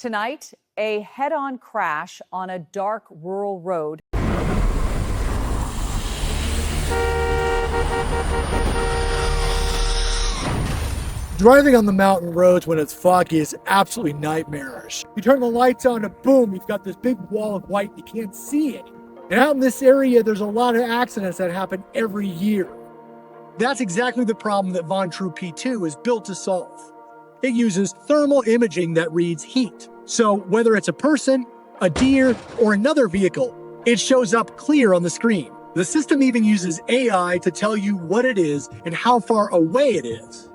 Tonight, a head-on crash on a dark rural road. Driving on the mountain roads when it's foggy is absolutely nightmarish. You turn the lights on and boom, you've got this big wall of white, you can't see it. And out in this area, there's a lot of accidents that happen every year. That's exactly the problem that Vantrue P2 is built to solve. It uses thermal imaging that reads heat. So whether it's a person, a deer, or another vehicle, it shows up clear on the screen. The system even uses AI to tell you what it is and how far away it is.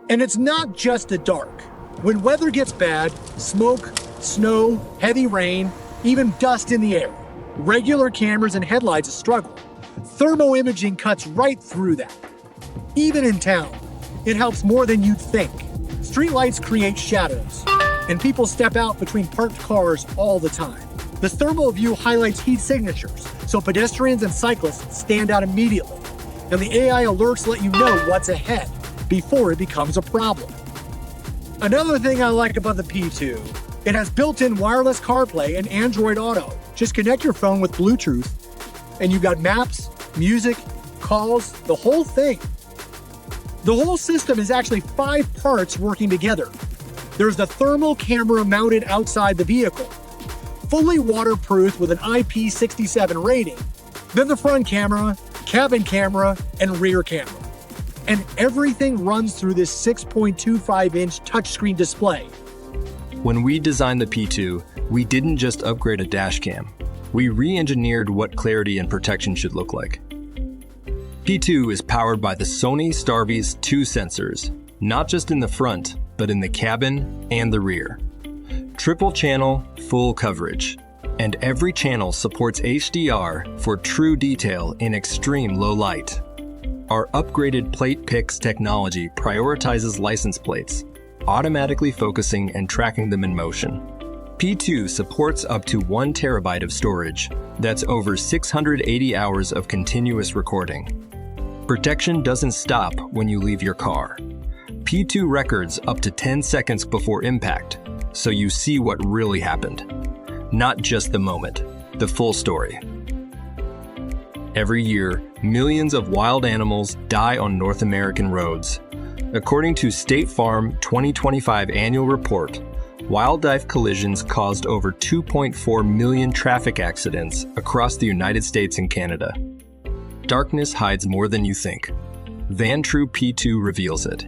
And it's not just the dark. When weather gets bad, smoke, snow, heavy rain, even dust in the air, regular cameras and headlights struggle. Thermal imaging cuts right through that. Even in town, it helps more than you'd think. Streetlights create shadows, and people step out between parked cars all the time. The thermal view highlights heat signatures, so pedestrians and cyclists stand out immediately. And the AI alerts let you know what's ahead before it becomes a problem. Another thing I like about the P2, it has built-in wireless CarPlay and Android Auto. Just connect your phone with Bluetooth, and you've got maps, music, calls, the whole thing. The whole system is actually 5 parts working together. There's the thermal camera mounted outside the vehicle, fully waterproof with an IP67 rating. Then the front camera, cabin camera, and rear camera. And everything runs through this 6.25-inch touchscreen display. When we designed the P2, we didn't just upgrade a dashcam. We re-engineered what clarity and protection should look like. P2 is powered by the Sony Starvis 2 sensors, not just in the front, but in the cabin and the rear. Triple channel, full coverage. And every channel supports HDR for true detail in extreme low light. Our upgraded Plate Pix technology prioritizes license plates, automatically focusing and tracking them in motion. P2 supports up to 1 terabyte of storage. That's over 680 hours of continuous recording. Protection doesn't stop when you leave your car. P2 records up to 10 seconds before impact, so you see what really happened. Not just the moment, the full story. Every year, millions of wild animals die on North American roads. According to State Farm 2025 annual report, wildlife collisions caused over 2.4 million traffic accidents across the United States and Canada. Darkness hides more than you think. Vantrue P2 reveals it.